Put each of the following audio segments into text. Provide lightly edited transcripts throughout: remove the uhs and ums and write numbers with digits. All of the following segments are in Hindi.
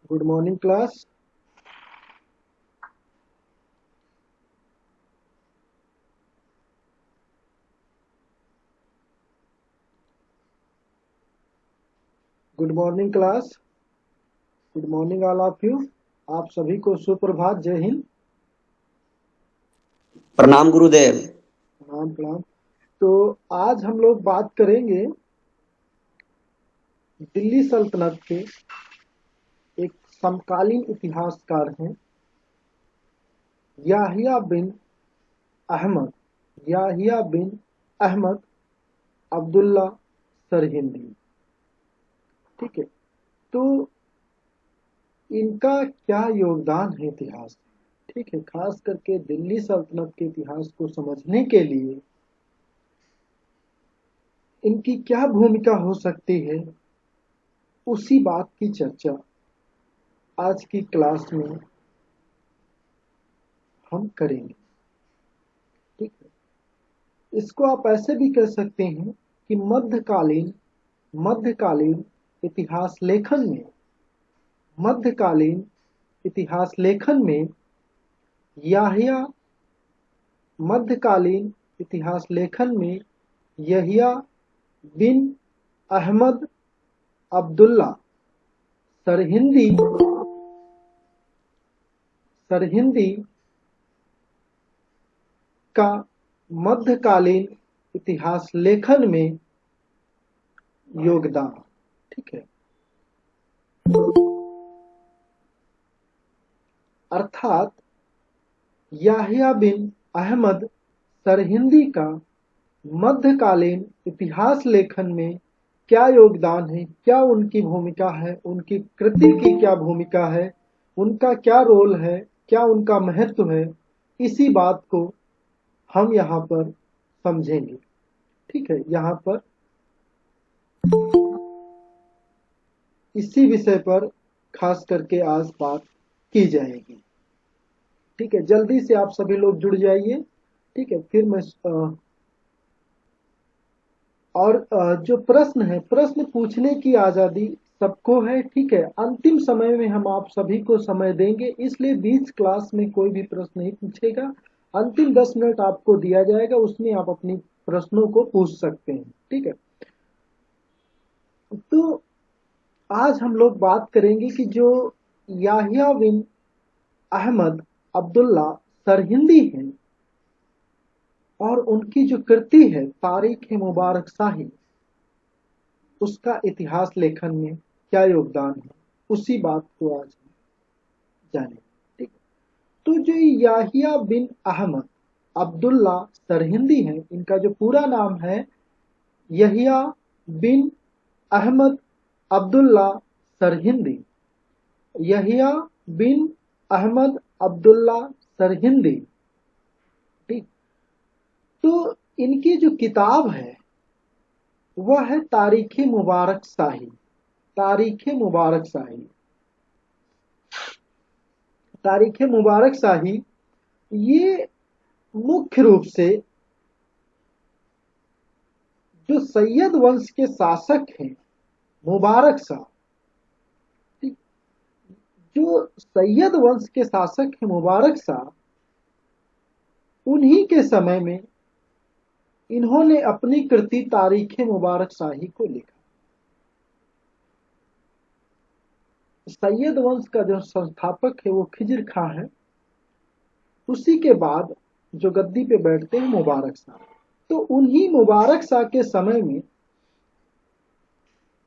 Good morning class. Good morning class. Good morning all of you. आप सभी को सुप्रभात। जय हिंद। प्रणाम गुरुदेव। प्रणाम प्रणाम। तो आज हम लोग बात करेंगे दिल्ली सल्तनत के एक समकालीन इतिहासकार हैं याहिया बिन अहमद याहिया बिन अहमद अब्दुल्ला सरहिंदी। ठीक है। तो इनका क्या योगदान है इतिहास में। ठीक है, खास करके दिल्ली सल्तनत के इतिहास को समझने के लिए इनकी क्या भूमिका हो सकती है, उसी बात की चर्चा आज की क्लास में हम करेंगे। ठीक है। इसको आप ऐसे भी कह सकते हैं कि मध्यकालीन इतिहास लेखन में मध्यकालीन इतिहास लेखन में याहिया मध्यकालीन इतिहास लेखन में यहिया बिन अहमद अब्दुल्ला सरहिंदी सरहिंदी का मध्यकालीन इतिहास लेखन में योगदान। ठीक है। अर्थात याहिया बिन अहमद सरहिंदी का मध्यकालीन इतिहास लेखन में क्या योगदान है, क्या उनकी भूमिका है, उनकी कृति की क्या भूमिका है, उनका क्या रोल है, क्या उनका महत्व है, इसी बात को हम यहाँ पर समझेंगे। ठीक है। यहाँ पर इसी विषय पर खास करके आज बात की जाएगी। ठीक है। जल्दी से आप सभी लोग जुड़ जाइए। ठीक है। फिर मैं जो प्रश्न है, प्रश्न पूछने की आजादी सबको है। ठीक है। अंतिम समय में हम आप सभी को समय देंगे, इसलिए बीच क्लास में कोई भी प्रश्न नहीं पूछेगा। अंतिम 10 मिनट आपको दिया जाएगा, उसमें आप अपनी प्रश्नों को पूछ सकते हैं। ठीक है। तो आज हम लोग बात करेंगे कि जो याहिया बिन अहमद अब्दुल्ला सरहिंदी हैं और उनकी जो कृति है तारीख मुबारक शाही, उसका इतिहास लेखन में क्या योगदान है, उसी बात को आज हम जानेंगे। ठीक है। तो जो याहिया बिन अहमद अब्दुल्ला सरहिंदी है, इनका जो पूरा नाम है यहिया बिन अहमद अब्दुल्ला सरहिंदी। यहिया बिन अहमद अब्दुल्ला सरहिंदी। ठीक। तो इनकी जो किताब है वह है तारीख मुबारक शाही। तारीख मुबारक शाही। तारीख मुबारक शाही ये मुख्य रूप से जो सैयद वंश के शासक हैं मुबारक शाह, जो सैयद वंश के शासक हैं मुबारक शाह, उन्हीं के समय में इन्होंने अपनी कृति तारीख मुबारक शाही को लिखा। सैयद वंश का जो संस्थापक है वो खिजर खां है। उसी के बाद जो गद्दी पे बैठते हैं मुबारक शाह। तो उन्हीं मुबारक शाह के समय में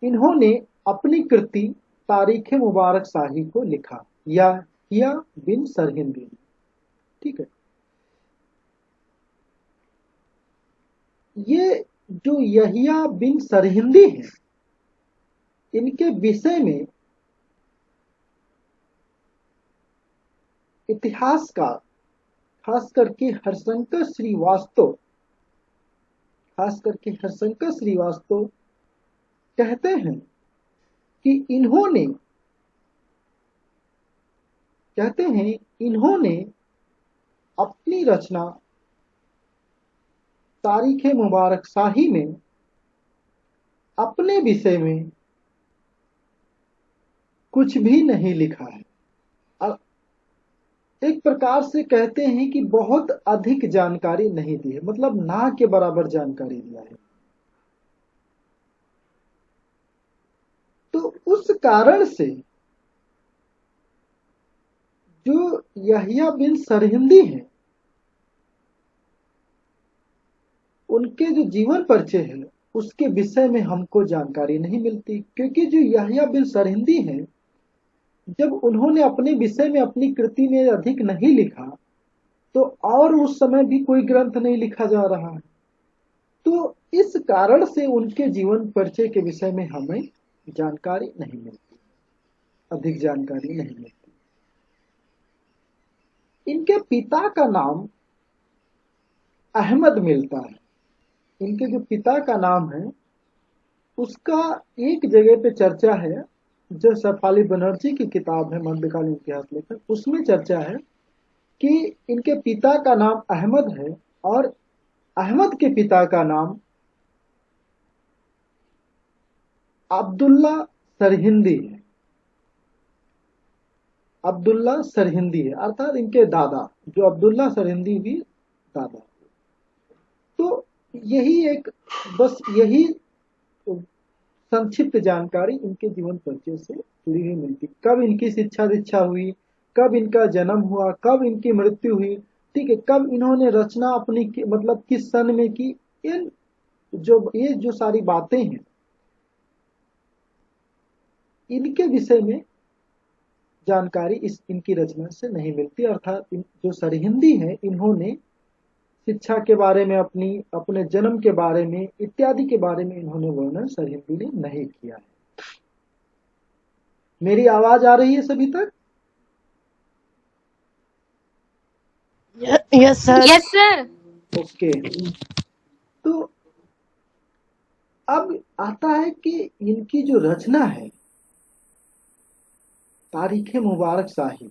इन्होंने अपनी कृति तारीख मुबारक शाही को लिखा, याहिया बिन सरहिंदी। ठीक है। ये जो यहिया बिन सरहिंदी है, इनके विषय में इतिहासकार खास करके हरशंकर श्रीवास्तव कहते हैं कि इन्होंने अपनी रचना तारीख मुबारक शाही में अपने विषय में कुछ भी नहीं लिखा है। और एक प्रकार से कहते हैं कि बहुत अधिक जानकारी नहीं दी है, मतलब ना के बराबर जानकारी दिया है। तो उस कारण से जो यहिया बिन सरहिंदी हैं, उनके जो जीवन परिचय है उसके विषय में हमको जानकारी नहीं मिलती, क्योंकि जो यहिया बिन सरहिंदी हैं, जब उन्होंने अपने विषय में अपनी कृति में अधिक नहीं लिखा, तो और उस समय भी कोई ग्रंथ नहीं लिखा जा रहा है। तो इस कारण से उनके जीवन परिचय के विषय में हमें जानकारी नहीं मिलती, अधिक जानकारी नहीं मिलती। इनके पिता का नाम अहमद मिलता है। इनके जो पिता का नाम है उसका एक जगह पे चर्चा है, जो शेफाली बनर्जी की किताब है मध्यकालीन इतिहास लेखक, उसमें चर्चा है कि इनके पिता का नाम अहमद है और अहमद के पिता का नाम अब्दुल्ला सरहिंदी है। अब्दुल्ला सरहिंदी है, अर्थात इनके दादा जो अब्दुल्ला सरहिंदी भी दादा। तो यही एक, बस यही संक्षिप्त जानकारी इनके जीवन परिचय से जुड़ी हुई मिलती। कब इनकी शिक्षा दीक्षा हुई, कब इनका जन्म हुआ, कब इनकी मृत्यु हुई, ठीक है, कब इन्होंने रचना अपनी मतलब किस सन में की, ये जो सारी बातें हैं इनके विषय में जानकारी इनकी रचना से नहीं मिलती। अर्थात जो सरहिंदी है इन्होंने शिक्षा के बारे में, अपने जन्म के बारे में इत्यादि के बारे में इन्होंने वर्णन सरहिंदी ने नहीं किया है। मेरी आवाज आ रही है सभी तक? Yes sir. Yes sir. Okay. तो अब आता है कि इनकी जो रचना है तारीख मुबारक शाही,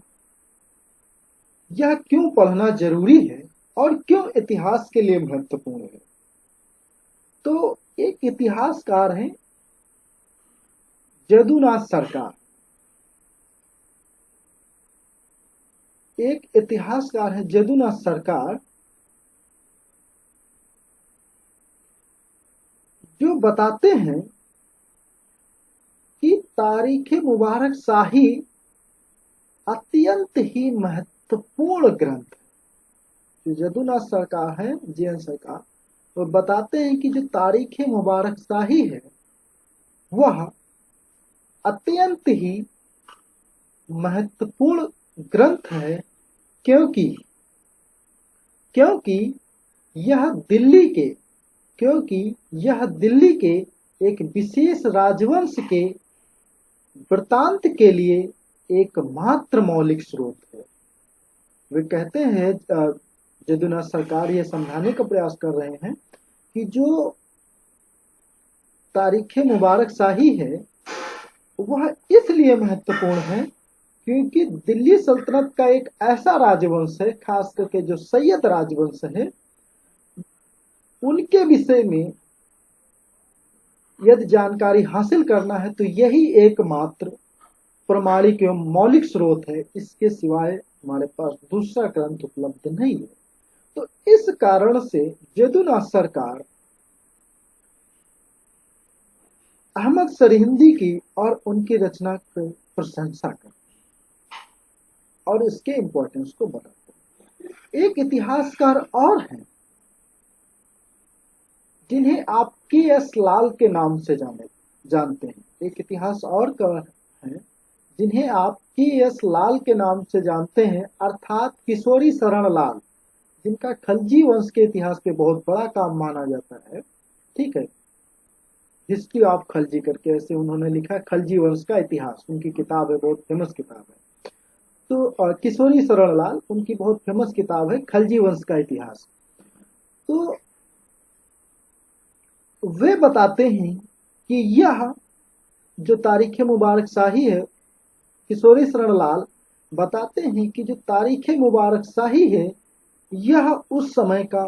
यह क्यों पढ़ना जरूरी है और क्यों इतिहास के लिए महत्वपूर्ण है। तो एक इतिहासकार हैं जदुनाथ सरकार, एक इतिहासकार है जदुनाथ सरकार, जो बताते हैं कि तारीख मुबारक शाही अत्यंत ही महत्वपूर्ण ग्रंथ है। जो जदुनाथ सरकार है, JN सरकार, वो बताते हैं कि जो तारीख मुबारक शाही है वह अत्यंत ही महत्वपूर्ण ग्रंथ है, क्योंकि यह दिल्ली के एक विशेष राजवंश के वृतांत के लिए एकमात्र मौलिक स्रोत है। वे कहते हैं, जदुनाथ सरकार ये समझाने का प्रयास कर रहे हैं कि जो तारीख मुबारक शाही है वह इसलिए महत्वपूर्ण है क्योंकि दिल्ली सल्तनत का एक ऐसा राजवंश है, खास करके जो सैयद राजवंश है, उनके विषय में यदि जानकारी हासिल करना है तो यही एकमात्र प्रमाणिक एवं मौलिक स्रोत है। इसके सिवाय हमारे पास दूसरा ग्रंथ उपलब्ध नहीं है। तो इस कारण से जदुनाथ सरकार अहमद सरहिंदी की और उनकी रचना की प्रशंसा करते और इसके इंपॉर्टेंस को बताते। एक इतिहासकार और हैं जिन्हें आप KS लाल के नाम से जानते हैं। एक इतिहास और का है जिन्हें आप KS लाल के नाम से जानते हैं, अर्थात किशोरी शरण लाल, जिनका खलजी वंश के इतिहास पे बहुत बड़ा काम माना जाता है। ठीक है, हिस्ट्री ऑफ खलजी करके ऐसे उन्होंने लिखा, खलजी वंश का इतिहास उनकी किताब है, बहुत फेमस किताब है। तो किशोरी शरण लाल, उनकी बहुत फेमस किताब है खलजी वंश का इतिहास। तो वे बताते हैं कि यह जो तारीख मुबारक शाही है, किशोरी शरण लाल बताते हैं कि जो तारीख मुबारक शाही है यह उस समय का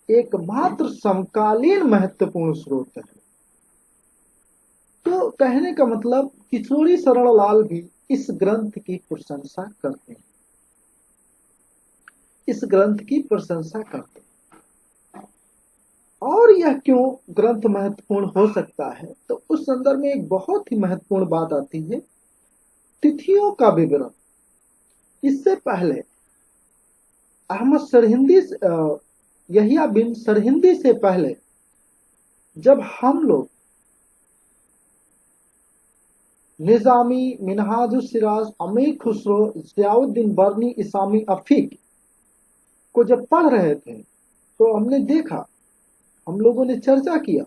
एकमात्र समकालीन महत्वपूर्ण स्रोत है। तो तो कहने का मतलब किशोरी शरण लाल भी इस ग्रंथ की प्रशंसा करते हैं, इस ग्रंथ की प्रशंसा करते हैं। और यह क्यों ग्रंथ महत्वपूर्ण हो सकता है, तो उस संदर्भ में एक बहुत ही महत्वपूर्ण बात आती है, तिथियों का विवरण। इससे पहले अहमद सरहिंदी, यहिया बिन सरहिंदी से पहले जब हम लोग निजामी, मिनहाजुस सिराज, अमीर खुसरो, जियाउद्दीन बर्नी, इसामी अफीक को जब पढ़ रहे थे तो हमने देखा, हम लोगों ने चर्चा किया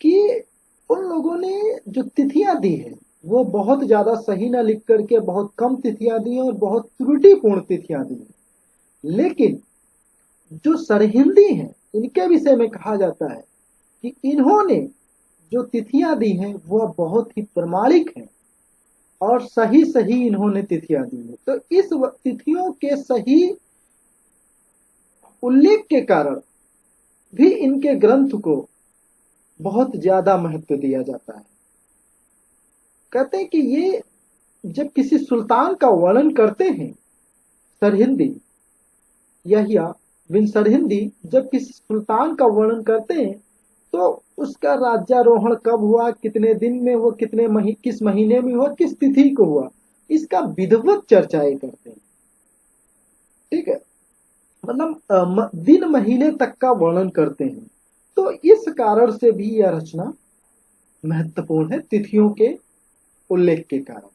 कि उन लोगों ने जो तिथियां दी हैं वो बहुत ज्यादा सही ना लिख करके बहुत कम तिथियां दी हैं और बहुत त्रुटिपूर्ण तिथियां दी हैं। लेकिन जो सरहिंदी हैं इनके विषय में कहा जाता है कि इन्होंने जो तिथियां दी हैं वह बहुत ही प्रमाणिक हैं और सही सही इन्होंने तिथियां दी हैं। तो इस तिथियों के सही उल्लेख के कारण भी इनके ग्रंथ को बहुत ज्यादा महत्व दिया जाता है। कहते हैं कि ये जब किसी सुल्तान का वर्णन करते हैं, सरहिंदी, यहिया बिन सरहिंदी जब किसी सुल्तान का वर्णन करते हैं तो उसका राज्यारोहण कब हुआ, कितने दिन में हुआ, किस महीने में हुआ, किस तिथि को हुआ, इसका विधिवत चर्चाएं करते हैं। ठीक है, मतलब दिन महीने तक का वर्णन करते हैं। तो इस कारण से भी यह रचना महत्वपूर्ण है, तिथियों के उल्लेख के कारण।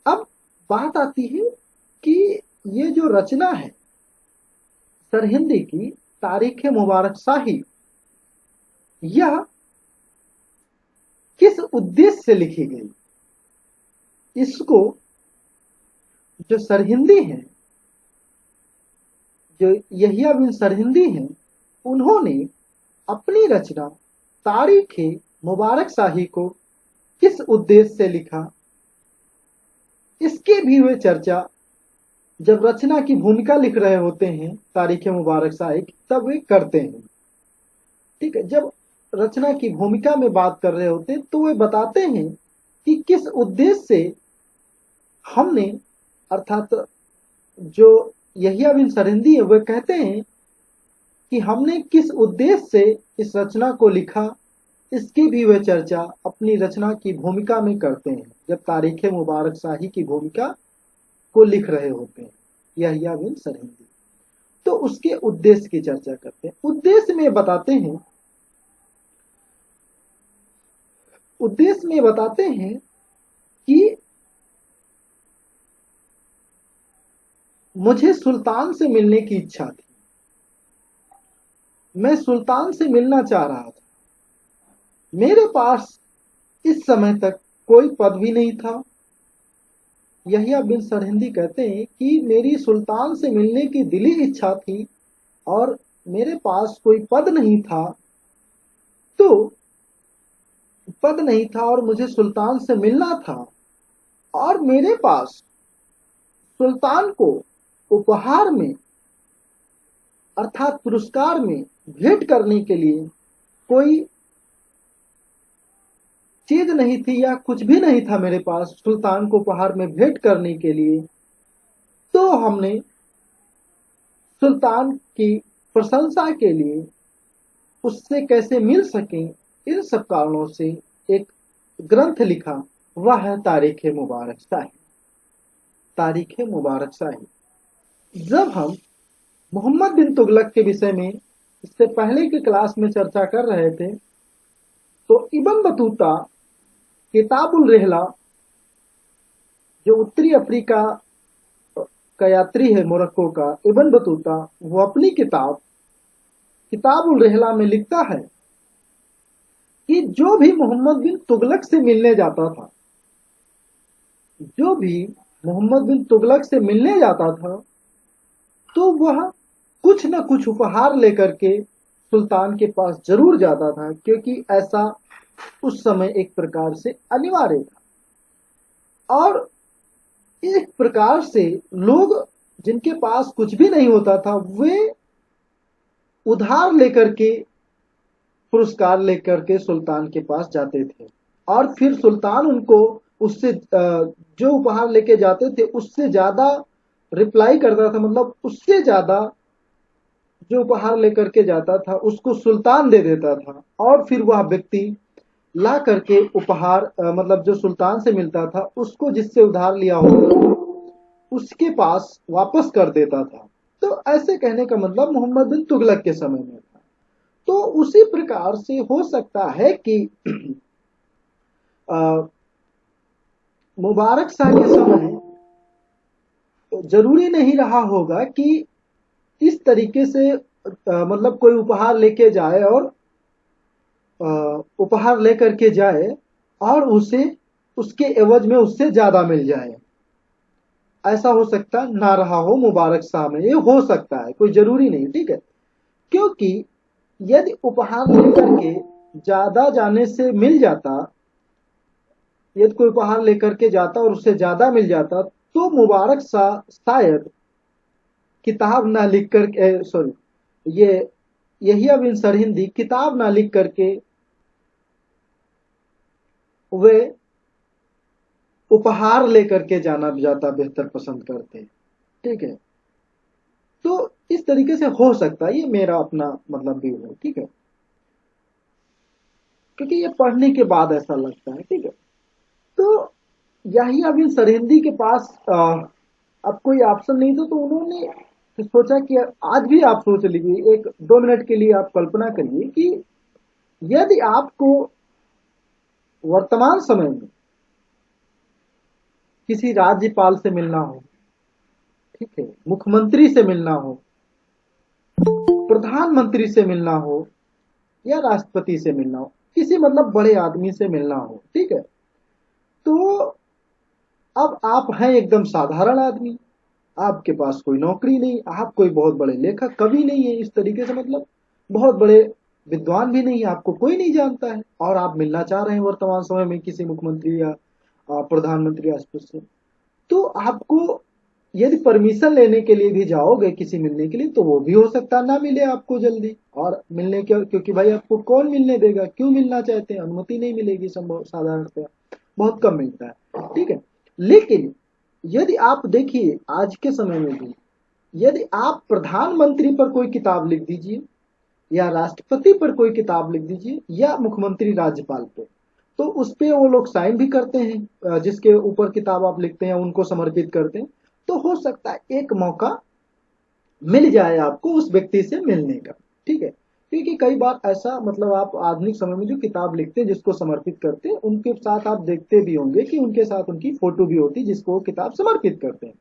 अब बात आती है कि ये जो रचना है सरहिंदी की, तारीख मुबारक शाही, यह किस उद्देश्य से लिखी गई। इसको जो सरहिंदी हैं, जो यहिया बिन सरहिंदी हैं, उन्होंने अपनी रचना तारीख मुबारक शाही को किस उद्देश्य से लिखा, इसके भी वे चर्चा जब रचना की भूमिका लिख रहे होते हैं तारीख मुबारक शाही तब वे करते हैं। ठीक है, जब रचना की भूमिका में बात कर रहे होते हैं तो वे बताते हैं कि किस उद्देश्य से हमने, अर्थात जो यहिया बिन सरहिंदी है वे कहते हैं कि हमने किस उद्देश्य से इस रचना को लिखा, इसकी भी वे चर्चा अपनी रचना की भूमिका में करते हैं जब तारीख मुबारक शाही की भूमिका को लिख रहे होते हैं यहिया बिन सरहिंदी। तो उसके उद्देश्य की चर्चा करते हैं। उद्देश्य में बताते हैं, उद्देश्य में बताते हैं कि मुझे सुल्तान से मिलने की इच्छा थी, मैं सुल्तान से मिलना चाह रहा था, मेरे पास इस समय तक कोई पद भी नहीं था। यहिया बिन सरहिंदी कहते हैं कि मेरी सुल्तान से मिलने की दिली इच्छा थी और मेरे पास कोई पद नहीं था, तो पद नहीं था और मुझे सुल्तान से मिलना था और मेरे पास सुल्तान को उपहार में, अर्थात पुरस्कार में भेंट करने के लिए कोई चीज नहीं थी या कुछ भी नहीं था मेरे पास सुल्तान को उपहार में भेंट करने के लिए। तो हमने सुल्तान की प्रशंसा के लिए उससे कैसे मिल सके, इन सब कारणों से एक ग्रंथ लिखा, वह है तारीख मुबारक शाही। तारीख मुबारक शाही। जब हम मोहम्मद बिन तुगलक के विषय में इससे पहले की क्लास में चर्चा कर रहे थे तो इब्न बतूता किताबुल रिहला, जो उत्तरी अफ्रीका का यात्री है मोरक्को का, इब्न बतूता, वो अपनी किताब किताबुल रिहला में लिखता है कि जो भी मोहम्मद बिन तुगलक से मिलने जाता था, जो भी मोहम्मद बिन तुगलक से मिलने जाता था तो वह कुछ न कुछ उपहार लेकर के सुल्तान के पास जरूर जाता था, क्योंकि ऐसा उस समय एक प्रकार से अनिवार्य था। और एक प्रकार से लोग जिनके पास कुछ भी नहीं होता था वे उधार लेकर के, पुरस्कार लेकर के सुल्तान के पास जाते थे। और फिर सुल्तान उनको उससे जो उपहार लेके जाते थे उससे ज्यादा रिप्लाई करता था, मतलब उससे ज्यादा जो उपहार लेकर के जाता था उसको सुल्तान दे देता था, और फिर वह व्यक्ति ला करके उपहार मतलब जो सुल्तान से मिलता था उसको जिससे उधार लिया होता उसके पास वापस कर देता था। तो ऐसे कहने का मतलब मोहम्मद बिन तुगलक के समय में था। तो उसी प्रकार से हो सकता है कि अ, मुबारक शाह के समय जरूरी नहीं रहा होगा कि इस तरीके से मतलब कोई उपहार लेके जाए और उपहार लेकर के जाए और उसे उसके एवज में उससे ज्यादा मिल जाए। ऐसा हो सकता ना रहा हो मुबारक शाह में, ये हो सकता है, कोई जरूरी नहीं, ठीक है। क्योंकि यदि उपहार लेकर के ज्यादा जाने से मिल जाता, यदि कोई उपहार लेकर के जाता और उससे ज्यादा मिल जाता तो मुबारक शाह शायद किताब ना लिख कर सॉरी ये यहिया बिन सरहिंदी किताब ना लिख करके वे उपहार लेकर के जाना ज्यादा बेहतर पसंद करते, ठीक है। तो इस तरीके से हो सकता है, ये मेरा अपना मतलब व्यू है, ठीक है, क्योंकि ये पढ़ने के बाद ऐसा लगता है, ठीक है। तो याहिया बिन सरहिंदी के पास अब कोई ऑप्शन नहीं था, तो उन्होंने सोचा कि आज भी आप सोच लीजिए, एक 2 मिनट के लिए आप कल्पना करिए कि यदि आपको वर्तमान समय में किसी राज्यपाल से मिलना हो, ठीक है, मुख्यमंत्री से मिलना हो, प्रधानमंत्री से मिलना हो, या राष्ट्रपति से मिलना हो, किसी मतलब बड़े आदमी से मिलना हो, ठीक है, तो अब आप हैं एकदम साधारण आदमी, आपके पास कोई नौकरी नहीं, आप कोई बहुत बड़े लेखक कवि नहीं है इस तरीके से, मतलब बहुत बड़े विद्वान भी नहीं है, आपको कोई नहीं जानता है, और आप मिलना चाह रहे हैं वर्तमान समय में किसी मुख्यमंत्री या प्रधानमंत्री राष्ट्रपति से। तो आपको यदि परमिशन लेने के लिए भी जाओगे किसी मिलने के लिए तो वो भी हो सकता है ना मिले आपको जल्दी, और मिलने के क्योंकि भाई आपको कौन मिलने देगा, क्यों मिलना चाहते हैं, अनुमति नहीं मिलेगी, संभव साधारणतया बहुत कम मिलता है, ठीक है। लेकिन यदि आप देखिए आज के समय में भी यदि आप प्रधानमंत्री पर कोई किताब लिख दीजिए या राष्ट्रपति पर कोई किताब लिख दीजिए या मुख्यमंत्री राज्यपाल पे, तो उस पे वो लोग साइन भी करते हैं, जिसके ऊपर किताब आप लिखते हैं उनको समर्पित करते हैं। तो हो सकता है एक मौका मिल जाए आपको उस व्यक्ति से मिलने का, ठीक है। क्योंकि कई बार ऐसा मतलब आप आधुनिक समय में जो किताब लिखते हैं जिसको समर्पित करते हैं उनके साथ आप देखते भी होंगे कि उनके साथ उनकी फोटो भी होती है जिसको वो किताब समर्पित करते हैं,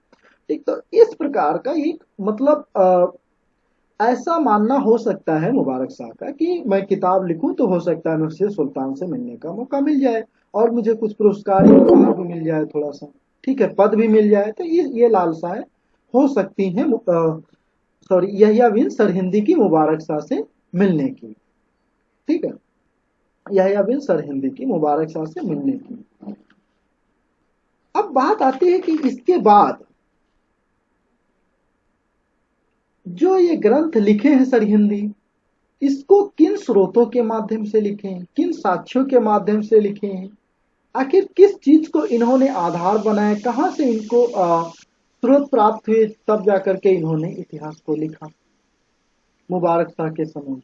ठीक। तो इस प्रकार का एक मतलब ऐसा मानना हो सकता है मुबारक शाह का कि मैं किताब लिखूं तो हो सकता है मुझसे सुल्तान से मिलने का मौका मिल जाए और मुझे कुछ पुरस्कार या उपहार भी मिल जाए थोड़ा सा, ठीक है, पद भी मिल जाए। तो ये लालसाएं हो सकती हैं सॉरी यहिया बिन सरहिंदी की मुबारक शाह से मिलने की, ठीक है, यहिया बिन सरहिंदी की मुबारक शाह से मिलने की। अब बात आती है कि इसके बाद जो ये ग्रंथ लिखे हैं सरहिंदी, इसको किन स्रोतों के माध्यम से लिखे हैं, किन साक्ष्यों के माध्यम से लिखे हैं, आखिर किस चीज को इन्होंने आधार बनाया, कहां से इनको स्रोत प्राप्त हुए, तब जाकर के इन्होंने इतिहास को लिखा मुबारक शाह के समय,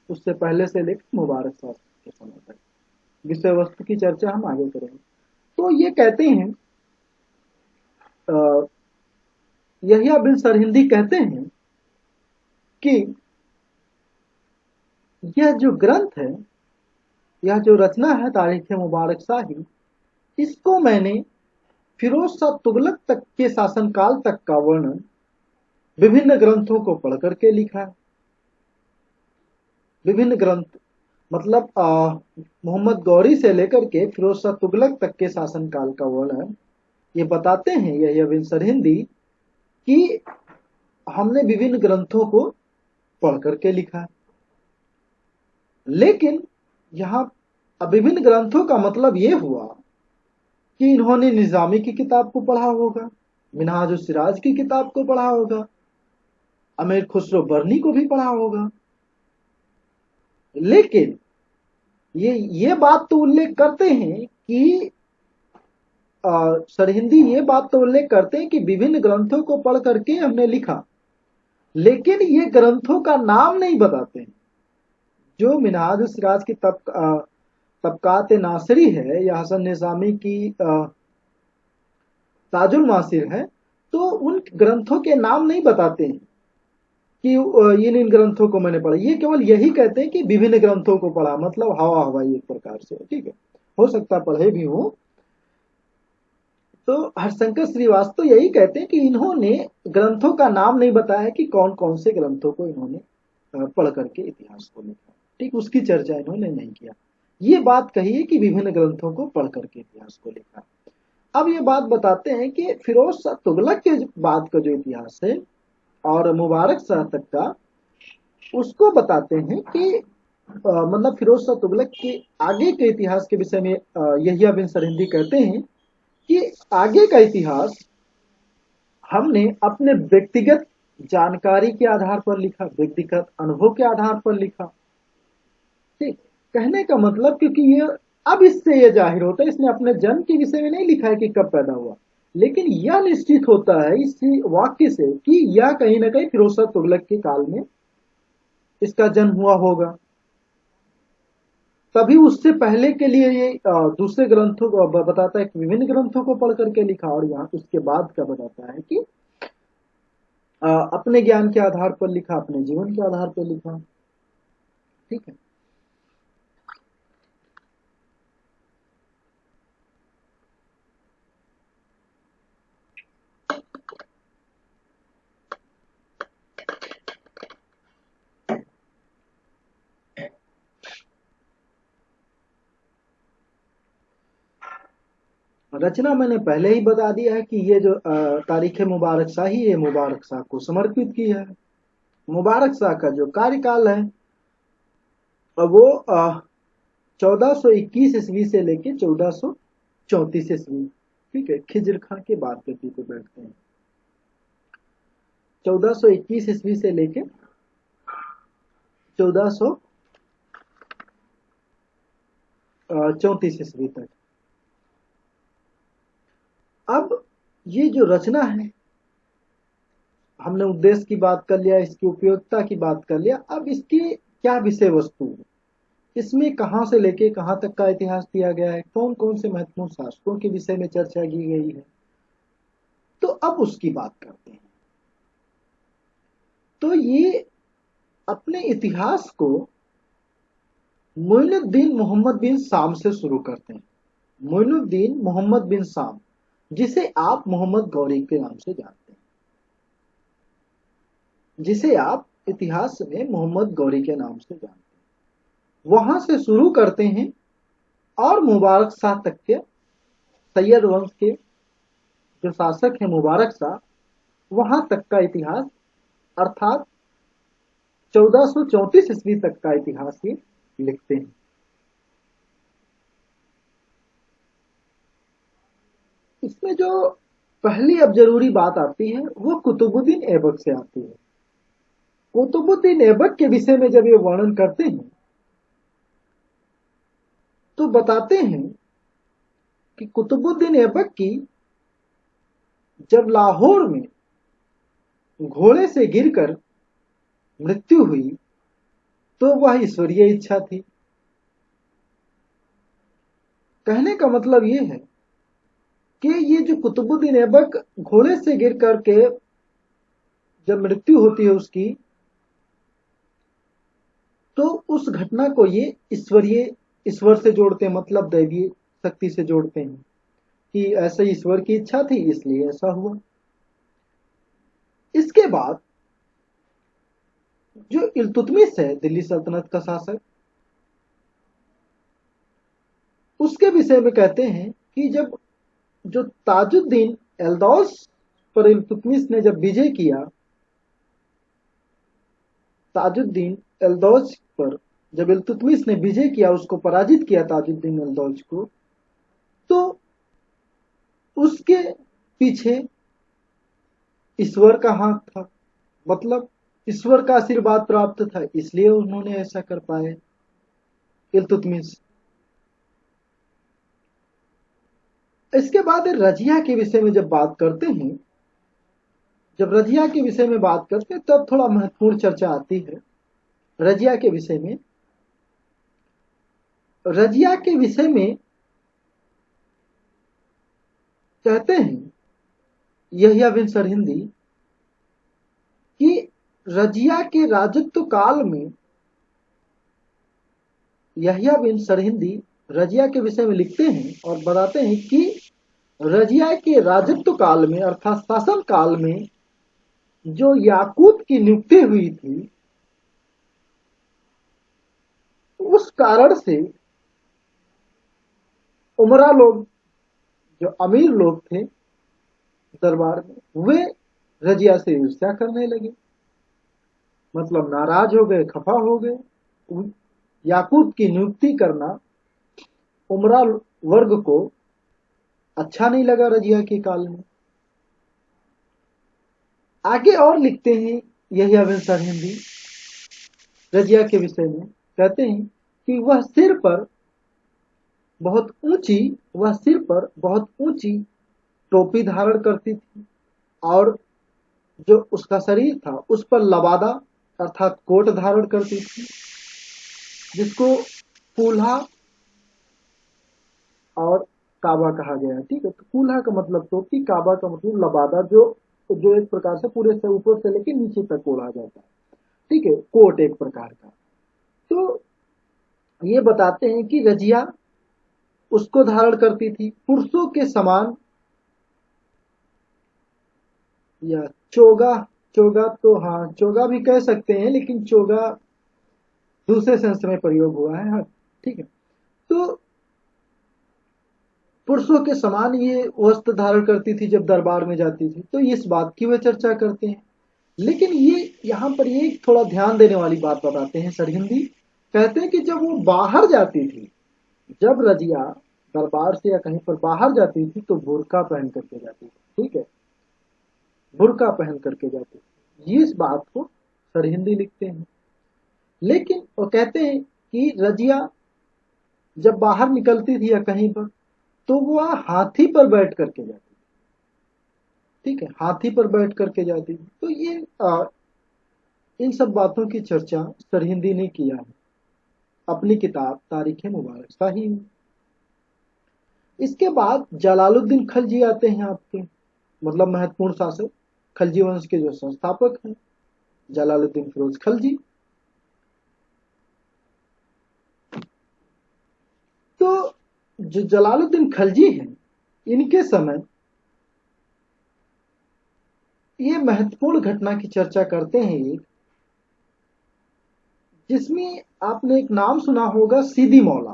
उससे पहले से लेकर मुबारक शाह के समय तक। विषय वस्तु की चर्चा हम आगे करेंगे। तो ये कहते हैं यहिया बिन सरहिंदी कहते हैं कि यह जो ग्रंथ है, यह जो रचना है तारीख मुबारक शाही, इसको मैंने फिरोज शाह तुगलक तक के शासनकाल तक का वर्णन विभिन्न ग्रंथों को पढ़ करके लिखा है। विभिन्न ग्रंथ मतलब मोहम्मद गौरी से लेकर के फिरोज शाह तुगलक तक के शासनकाल का वर्णन ये बताते हैं यहिया बिन सरहिंदी कि हमने विभिन्न ग्रंथों को पढ़ करके लिखा है। लेकिन यहाँ विभिन्न ग्रंथों का मतलब ये हुआ कि इन्होंने निजामी की किताब को पढ़ा होगा, मिनहाज सिराज की किताब को पढ़ा होगा, अमीर खुसरो बर्नी को भी पढ़ा होगा, लेकिन ये बात तो उल्लेख करते हैं कि सरहिंदी ये बात तो उल्लेख करते हैं कि विभिन्न ग्रंथों को पढ़ करके हमने लिखा, लेकिन ये ग्रंथों का नाम नहीं बताते हैं। जो मिनहाज सिराज की तबकात नासिरी है या हसन निजामी की ताजुल मासिर है, तो उन ग्रंथों के नाम नहीं बताते हैं कि इन ग्रंथों को मैंने पढ़ा। ये केवल यही कहते हैं कि विभिन्न ग्रंथों को पढ़ा, मतलब हवा हवाई एक प्रकार से, ठीक है, हो सकता पढ़े भी हो। तो हरशंकर श्रीवास्तव यही कहते हैं कि इन्होंने ग्रंथों का नाम नहीं बताया कि कौन कौन से ग्रंथों को इन्होंने पढ़ करके इतिहास को लिखा, ठीक, उसकी चर्चा इन्होंने नहीं किया। ये बात कही है कि विभिन्न ग्रंथों को पढ़ करके इतिहास को लिखा। अब ये बात बताते हैं कि फिरोज शाह तुगलक के बाद का जो इतिहास है और मुबारक शाह तक का, उसको बताते हैं कि मतलब फिरोज शाह तुगलक के आगे के इतिहास के विषय में यहिया बिन सरहिंदी कहते हैं कि आगे का इतिहास हमने अपने व्यक्तिगत जानकारी के आधार पर लिखा, व्यक्तिगत अनुभव के आधार पर लिखा, ठीक। कहने का मतलब, क्योंकि ये अब इससे ये जाहिर होता है, इसने अपने जन्म के विषय में नहीं लिखा है कि कब पैदा हुआ, लेकिन यह निश्चित होता है इसी वाक्य से कि यह कहीं ना कहीं फिरोज शाह तुगलक के काल में इसका जन्म हुआ होगा। तभी उससे पहले के लिए ये दूसरे ग्रंथों को बताता है कि विभिन्न ग्रंथों को पढ़ करके लिखा, और यहाँ उसके बाद का बताता है कि अपने ज्ञान के आधार पर लिखा, अपने जीवन के आधार पर लिखा, ठीक है। रचना मैंने पहले ही बता दिया है कि ये जो तारीख मुबारक शाही, ये मुबारक शाह को समर्पित की है। मुबारक शाह का जो कार्यकाल है वो 1421 ईस्वी से लेके 1434 ईस्वी, ठीक है, खिजर खां के बाद गद्दी पे बैठते हैं। 1421 ईस्वी से लेके 1434 ईस्वी तक। अब ये जो रचना है, हमने उद्देश्य की बात कर लिया, इसकी उपयोगिता की बात कर लिया, अब इसकी क्या विषय वस्तु है, इसमें कहां से लेके कहां तक का इतिहास दिया गया है, कौन कौन से महत्वपूर्ण शासकों के विषय में चर्चा की गई है, तो अब उसकी बात करते हैं। तो ये अपने इतिहास को मोइनुद्दीन मोहम्मद बिन साम से शुरू करते हैं। मोइनुद्दीन मोहम्मद बिन साम, जिसे आप मोहम्मद गौरी के नाम से जानते हैं, जिसे आप इतिहास में मोहम्मद गौरी के नाम से जानते हैं, वहां से शुरू करते हैं और मुबारक शाह तक के, सैयद वंश के जो शासक है मुबारक शाह, वहां तक का इतिहास, अर्थात 1434 ईस्वी तक का इतिहास ये लिखते हैं। इसमें जो पहली अब जरूरी बात आती है वो कुतुबुद्दीन ऐबक से आती है। कुतुबुद्दीन ऐबक के विषय में जब ये वर्णन करते हैं तो बताते हैं कि कुतुबुद्दीन ऐबक की जब लाहौर में घोड़े से गिरकर मृत्यु हुई तो वह ईश्वरीय इच्छा थी। कहने का मतलब ये है कि ये जो कुतुबुद्दीन ऐबक घोड़े से गिर करके जब मृत्यु होती है उसकी, तो उस घटना को ये ईश्वर से जोड़ते हैं, मतलब दैवीय शक्ति से जोड़ते हैं कि ऐसा ईश्वर की इच्छा थी इसलिए ऐसा हुआ। इसके बाद जो इल्तुतमिश है दिल्ली सल्तनत का शासक, उसके विषय में कहते हैं कि जब जो ताजुद्दीन एल्दौस पर इल्तुतमिश ने जब विजय किया, ताजुद्दीन एल्दौस पर जब इल्तुतमिश ने विजय किया, उसको पराजित किया ताजुद्दीन एल्दौस को, तो उसके पीछे ईश्वर का हाथ था, मतलब ईश्वर का आशीर्वाद प्राप्त था, इसलिए उन्होंने ऐसा कर पाए इल्तुतमिश। इसके बाद रजिया के विषय में जब बात करते हैं, जब रजिया के विषय में बात करते हैं तब थोड़ा महत्वपूर्ण चर्चा आती है रजिया के विषय में। रजिया के विषय में कहते हैं यहिया बिन सरहिंदी कि रजिया के राजत्व काल में, यहिया बिन सरहिंदी रजिया के विषय में लिखते हैं और बताते हैं कि रजिया के राजत्व काल में अर्थात शासन काल में जो याकूत की नियुक्ति हुई थी, उस कारण से उमरा लोग, जो अमीर लोग थे दरबार में, वे रजिया से ईर्ष्या करने लगे, मतलब नाराज हो गए, खफा हो गए। याकूत की नियुक्ति करना उमरा वर्ग को अच्छा नहीं लगा रजिया के काल में। आगे और लिखते हैं यहिया बिन सरहिंदी रजिया के विषय में, कहते हैं कि वह सिर पर बहुत ऊंची टोपी धारण करती थी और जो उसका शरीर था उस पर लबादा अर्थात कोट धारण करती थी, जिसको कूल्हा और काबा कहा गया। ठीक है, तो कूल्हा का मतलब टोपी, काबा का मतलब लबादा, जो एक प्रकार से पूरे से ऊपर से लेकर नीचे तक ओढ़ा जाता है। ठीक है, कोट एक प्रकार का। तो ये बताते हैं कि रजिया उसको धारण करती थी, पुरुषों के समान, या चोगा, चोगा तो हाँ चोगा भी कह सकते हैं, लेकिन चोगा दूसरे सेंस में प्रयोग हुआ है। हाँ ठीक है, तो पुरुषों के समान ये वस्त्र धारण करती थी जब दरबार में जाती थी, तो इस बात की वे चर्चा करते हैं। लेकिन ये यहाँ पर ये थोड़ा ध्यान देने वाली बात बताते हैं सरहिंदी, कहते हैं कि जब वो बाहर जाती थी, जब रजिया दरबार से या कहीं पर बाहर जाती थी तो बुर्का पहन करके जाती थी। ठीक है, बुर्का पहन करके जाती थी, इस बात को सरहिंदी लिखते हैं। लेकिन वो कहते हैं कि रजिया जब बाहर निकलती थी या कहीं पर, तो वह हाथी पर बैठ करके जाती थी। ठीक है, हाथी पर बैठ करके जाती थी। तो ये इन सब बातों की चर्चा सरहिंदी ने किया है अपनी किताब तारीख मुबारक शाही में। इसके बाद जलालुद्दीन खलजी आते हैं आपके, मतलब महत्वपूर्ण शासक, खलजी वंश के जो संस्थापक हैं जलालुद्दीन फिरोज खलजी। तो जो जलालुद्दीन खलजी हैं, इनके समय ये महत्वपूर्ण घटना की चर्चा करते हैं एक, जिसमें आपने एक नाम सुना होगा सीदी मौला,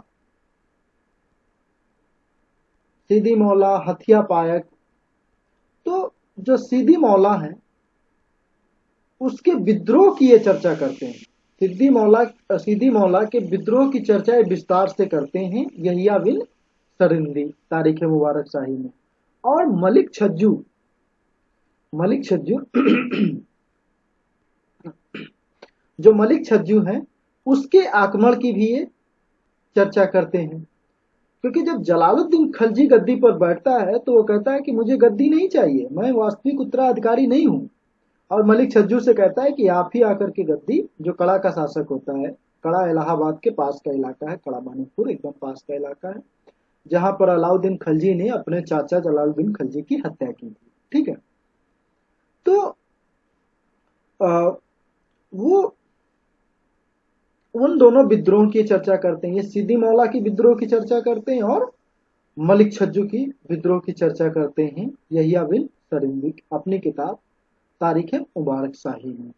सीदी मौला, हथिया पायक। तो जो सीदी मौला है उसके विद्रोह की ये चर्चा करते हैं। सीदी मौला के विद्रोह की चर्चा विस्तार से करते हैं यहिया बिन सरहिंदी तारीख मुबारक शाही में। और मलिक छज्जू जो मलिक छज्जू है उसके आक्रमण की भी ये चर्चा करते हैं। क्योंकि जब जलालुद्दीन खलजी गद्दी पर बैठता है तो वो कहता है कि मुझे गद्दी नहीं चाहिए, मैं वास्तविक उत्तराधिकारी नहीं हूं। और मलिक छज्जू से कहता है कि आप ही आकर के गद्दी, जो कड़ा का शासक होता है, कड़ा इलाहाबाद के पास का इलाका है, कड़ा मानिकपुर एकदम पास का इलाका है, जहां पर अलाउद्दीन खलजी ने अपने चाचा जलालुद्दीन खलजी की हत्या की थी। ठीक है, तो वो उन दोनों विद्रोह की चर्चा करते हैं। ये सीदी मौला की विद्रोह की चर्चा करते हैं और मलिक छज्जू की विद्रोह की चर्चा करते हैं यहिया बिन सरहिंदी अपनी किताब तारीख मुबारक शाही में।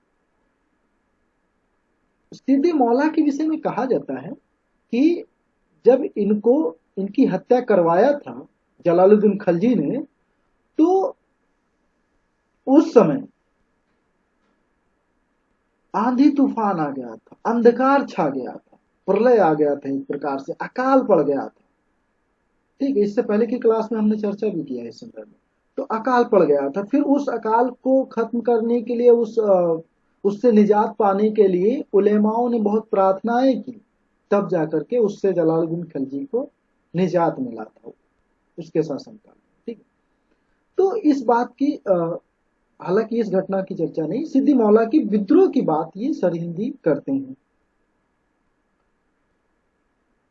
सीदी मौला के विषय में कहा जाता है कि जब इनकी हत्या करवाया था जलालुद्दीन खलजी ने, तो उस समय आंधी तूफान आ गया था, अंधकार छा गया था, प्रलय आ गया था, एक प्रकार से अकाल पड़ गया था। ठीक है, इससे पहले की क्लास में हमने चर्चा भी किया है इस संदर्भ में। तो अकाल पड़ गया था, फिर उस अकाल को खत्म करने के लिए, उससे निजात पाने के लिए उलेमाओं ने बहुत प्रार्थनाएं की, तब जाकर के उससे जलालुद्दीन खलजी को निजात मिला था। उसके शासनकाल में। ठीक है। तो इस बात की हालांकि इस घटना की चर्चा नहीं, सिद्दी मौला की विद्रोह की बात ये सरहिंदी करते हैं।